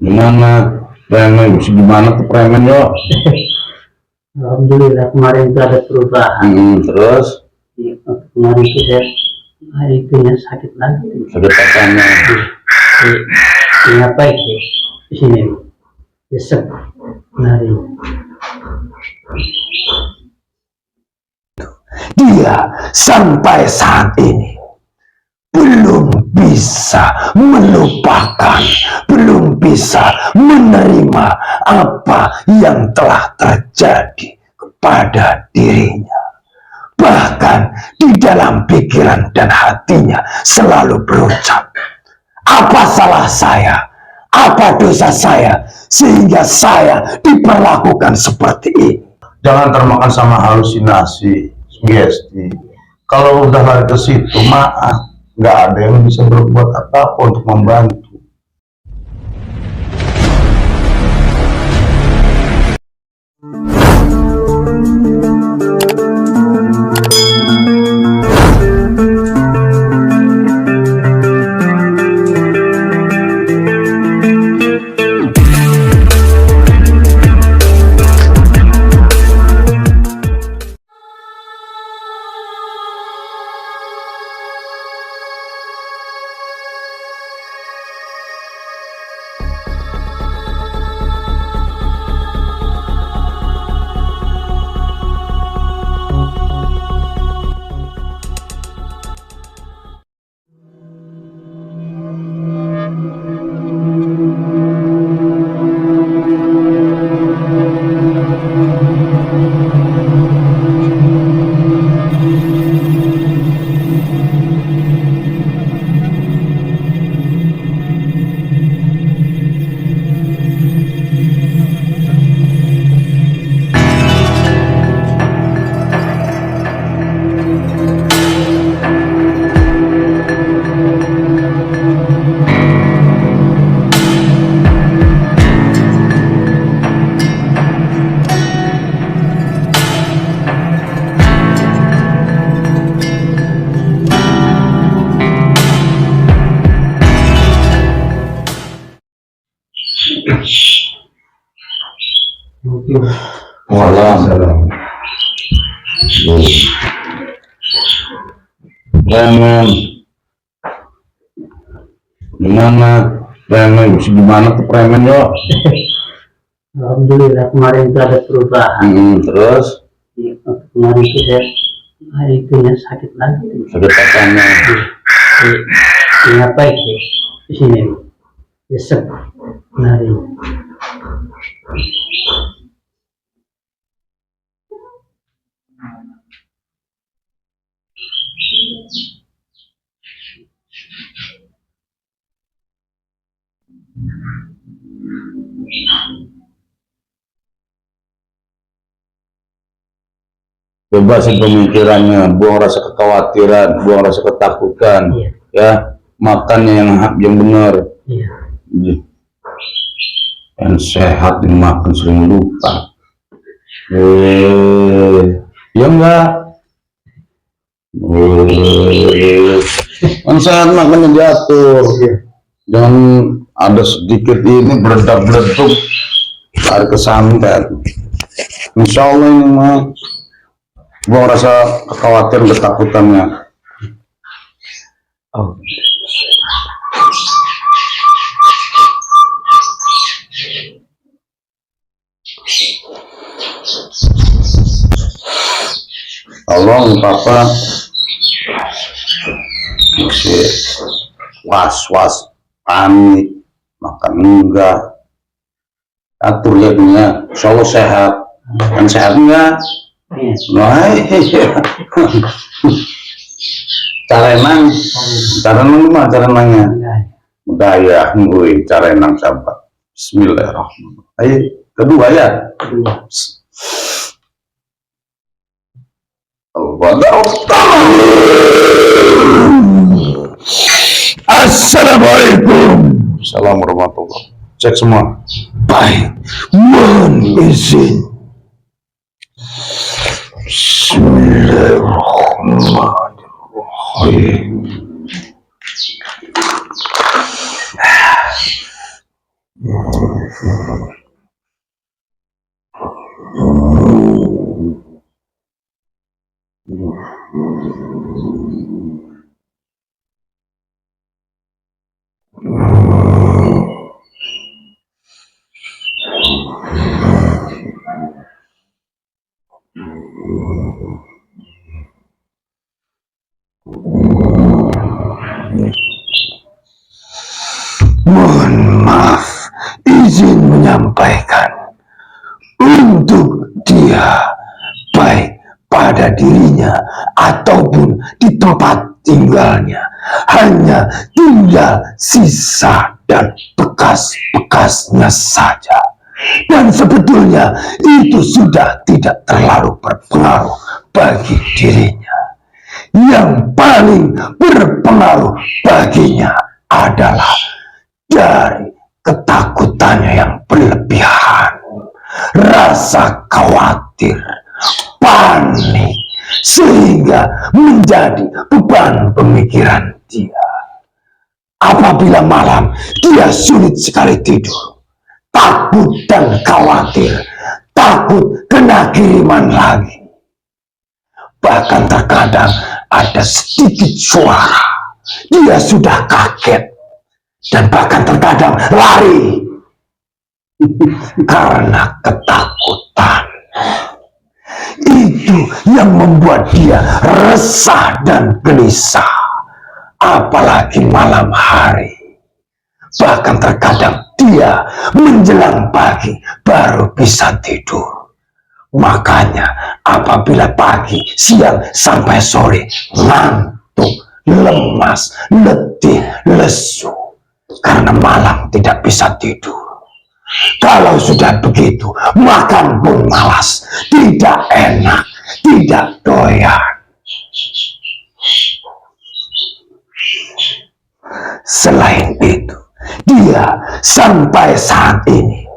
Gimana? Preman, gimana tuh preman yo? Alhamdulillah kemarin itu ada perubahan. Terus? Kemarin itu saya hari itu ya sakit lagi. Sakit apanya? Apa itu? Di sini. Besok kemarin. Dia sampai saat ini belum bisa melupakan, belum bisa menerima apa yang telah terjadi kepada dirinya. Bahkan di dalam pikiran dan hatinya selalu berucap, apa salah saya? Apa dosa saya sehingga saya diperlakukan seperti ini? Jangan termakan sama halusinasi, sugesti. Kalau udah lari ke situ, maaf, nggak ada yang bisa berbuat apa-apa untuk membantu. Waalaikumsalam. Preman, gimana? Preman, gimana tuh preman yo? Alhamdulillah kemarin itu ada perubahan. Terus? Kemarin itu saya hari itu ya sakit lagi. Sakit apanya? Apa itu? Di sini. Besok kemarin. Bebasin pemikirannya, buang rasa kekhawatiran, buang rasa ketakutan, ya, makannya yang benar, yang sehat, dimakan sering lupa, ya enggak, yang sehat makannya diatur, jangan ada sedikit ini beledak-beleduk, lari ke santet. Insya Allah ini mah buang rasa kekhawatiran, ketakutannya. Tolong papa was-was, panik, makan enggak, atur ya punya, insya Allah sehat. Kan sehat enggak? Nah, cara enang gimana udah ya, cara enang sahabat. Bismillahirrahmanirrahim. Ayo kedua ya. Assalamualaikum. Assalamualaikum warahmatullahi. Cek semua. Baik, mohon izin. Bismillahirrahmanirrahim. Mohon maaf, izin menyampaikan untuk dia, baik pada dirinya ataupun di tempat tinggalnya, hanya tinggal sisa dan bekas-bekasnya saja. Dan sebetulnya itu sudah tidak terlalu berpengaruh bagi dirinya. Yang paling berpengaruh baginya adalah dari ketakutannya yang berlebihan, rasa khawatir, panik, sehingga menjadi beban pemikiran dia. Apabila malam dia sulit sekali tidur, takut dan khawatir, takut kena kiriman lagi. Bahkan terkadang ada sedikit suara, dia sudah kaget dan bahkan terkadang lari karena ketakutan. Itu yang membuat dia resah dan gelisah, apalagi malam hari. Bahkan terkadang dia menjelang pagi baru bisa tidur. Makanya apabila pagi, siang, sampai sore ngantuk, lemas, letih, lesu, karena malam tidak bisa tidur. Kalau sudah begitu, makan pun malas, tidak enak, tidak doyan. Selain itu, dia sampai saat ini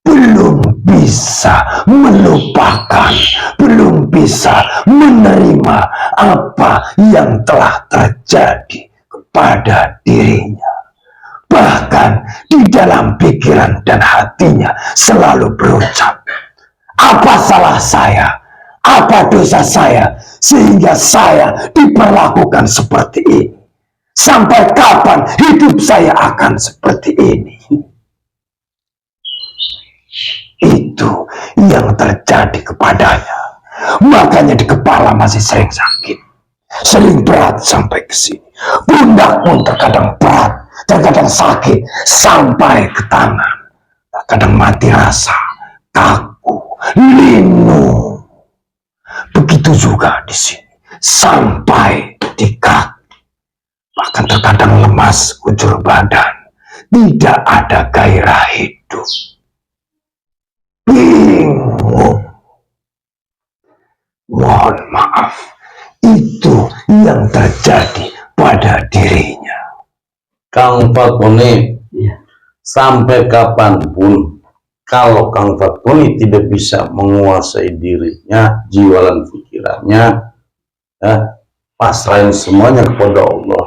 belum bisa melupakan, belum bisa menerima apa yang telah terjadi kepada dirinya. Bahkan di dalam pikiran dan hatinya selalu berucap, apa salah saya? Apa dosa saya sehingga saya diperlakukan seperti ini? Sampai kapan hidup saya akan seperti ini? Itu yang terjadi kepadanya. Makanya di kepala masih sering sakit, sering berat sampai ke sini. Pundak pun terkadang berat, terkadang sakit sampai ke tangan. Terkadang mati rasa, kaku, linu. Begitu juga di sini sampai di kaki. Bahkan terkadang lemas ujur badan, tidak ada gairah hidup. Bingung. Mohon maaf, itu yang terjadi pada dirinya. Kang Fatoni, Iya. sampai kapanpun kalau Kang Fatoni tidak bisa menguasai dirinya, jiwa dan pikirannya, ya, pasrahin semuanya kepada Allah,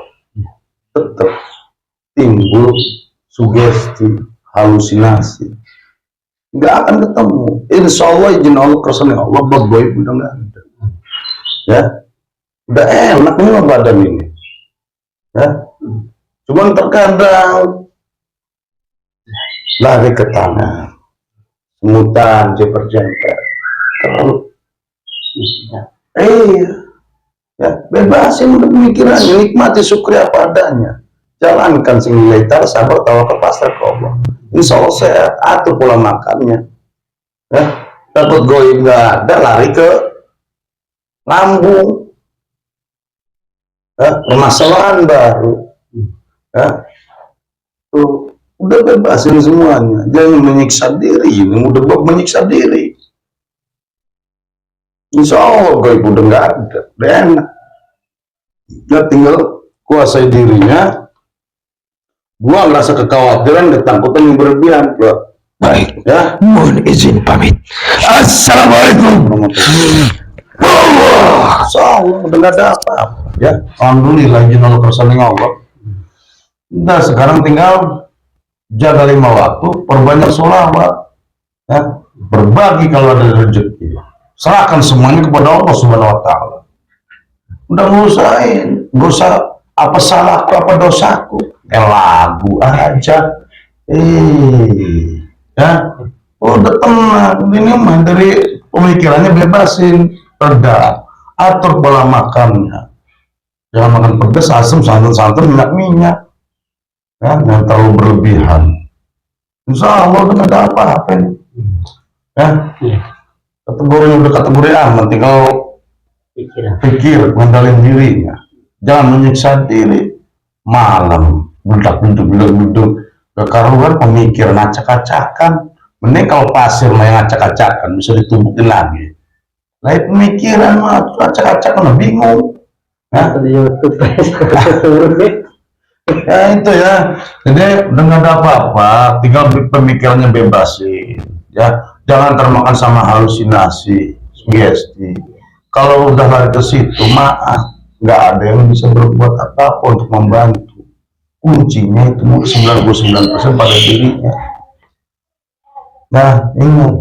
tetap timbul sugesti, halusinasi. Nggak akan ketemu. Insya Allah izin Allah kersane Allah bergoib udah nggak ada. Ya, udah enak nih badan ini. Ya, cuman terkadang lari ke tangan, semutan, jemper-jemper, terlalu. Ya, bebasin untuk pemikirannya, nikmati syukri apa adanya. Jalankan sing nilai tar, sabar, tawakal, pasrah ke Allah. Insya Allah sehat, atur pola makannya. Ya, takut goib nggak ada, lari ke lambung. Ya, permasalahan baru. Ya, tuh udah bebasin semuanya, jangan menyiksa diri. Ini udah menyiksa diri. Insya Allah goib udah nggak ada, udah enak. Ya, tinggal kuasai dirinya. Buang rasa kekhawatiran, ketakutan yang berlebihan. Baik, Ya, mohon izin pamit. Assalamualaikum. Allah udah nggak ada apa-apa. Ya, alhamdulillah izin Allah kersane Allah. Udah sekarang tinggal jaga 5 waktu, perbanyak sholawat, ya, berbagi kalau ada rezeki, serahkan semuanya kepada Allah Subhanahu Wa Taala. Udah ngusahain, nggak usah apa salahku apa dosaku, lagu aja, ya, udah tenang, ini mah dari pemikirannya bebasin, reda, atur pola makannya, jangan makan pedas, asam, santan, minyak, ya, jangan terlalu berlebihan. Insya Allah udah ada apa-apa nih, ya, Iya. kategori udah kategori aman, tinggal Pikiran. pikir, mengendalikan dirinya, jangan menyiksa diri. Malam bedak kekaruan pemikiran acak-acakan. Mending kalau pasir mah yang acak-acakan bisa ditumbukin lagi. Lain pemikiran mah acak-acakan, bingung. Ya, Di YouTube. ya itu ya. Jadi udah nggak ada apa-apa, tinggal pemikirannya bebasin. Ya, jangan termakan sama halusinasi, sugesti. Kalau udah lari ke situ, maaf, nggak ada yang bisa berbuat apa-apa untuk membantu. Kuncinya itu 99% pada dirinya. Nah, ingat,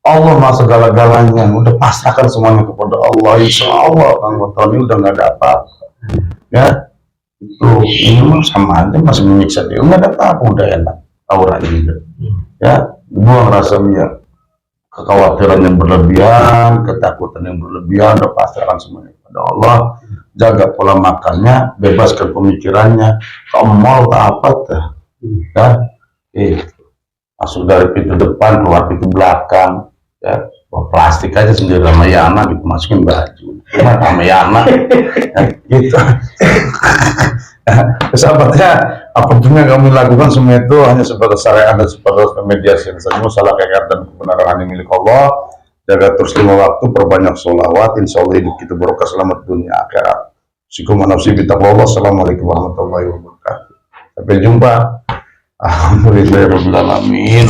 Allah mah segala-galanya, udah pasrahkan semuanya kepada Allah. Insya Allah Kang Tony udah nggak ada apa-apa. Ya, itu ini mah sama aja masih menyiksa dia, nggak ada apa-apa, udah enak auranya juga. Ya, buang rasanya kekhawatiran yang berlebihan, ketakutan yang berlebihan, udah pasrahkan semuanya kepada Allah. Jaga pola makannya, bebaskan pemikirannya. Kalau mau tak apa tuh, ya, masuk dari pintu depan keluar pintu belakang, ya, bawa plastik aja sendiri sama Yana gitu, masukin baju, cuma sama Yana, ya, gitu. Sahabatnya, apapun yang kami lakukan semua itu hanya sebatas syariat dan sebatas mediasi saja. Masalah kekayaan dan kebenaran hanya milik Allah. Jaga terus 5 waktu, perbanyak sholawat, insya Allah hidup kita berkah, selamat dunia akhirat. Sikum nafsi bitaqwallah. Assalamualaikum warahmatullahi wabarakatuh. Sampai jumpa. Alhamdulillahirabbil alamin.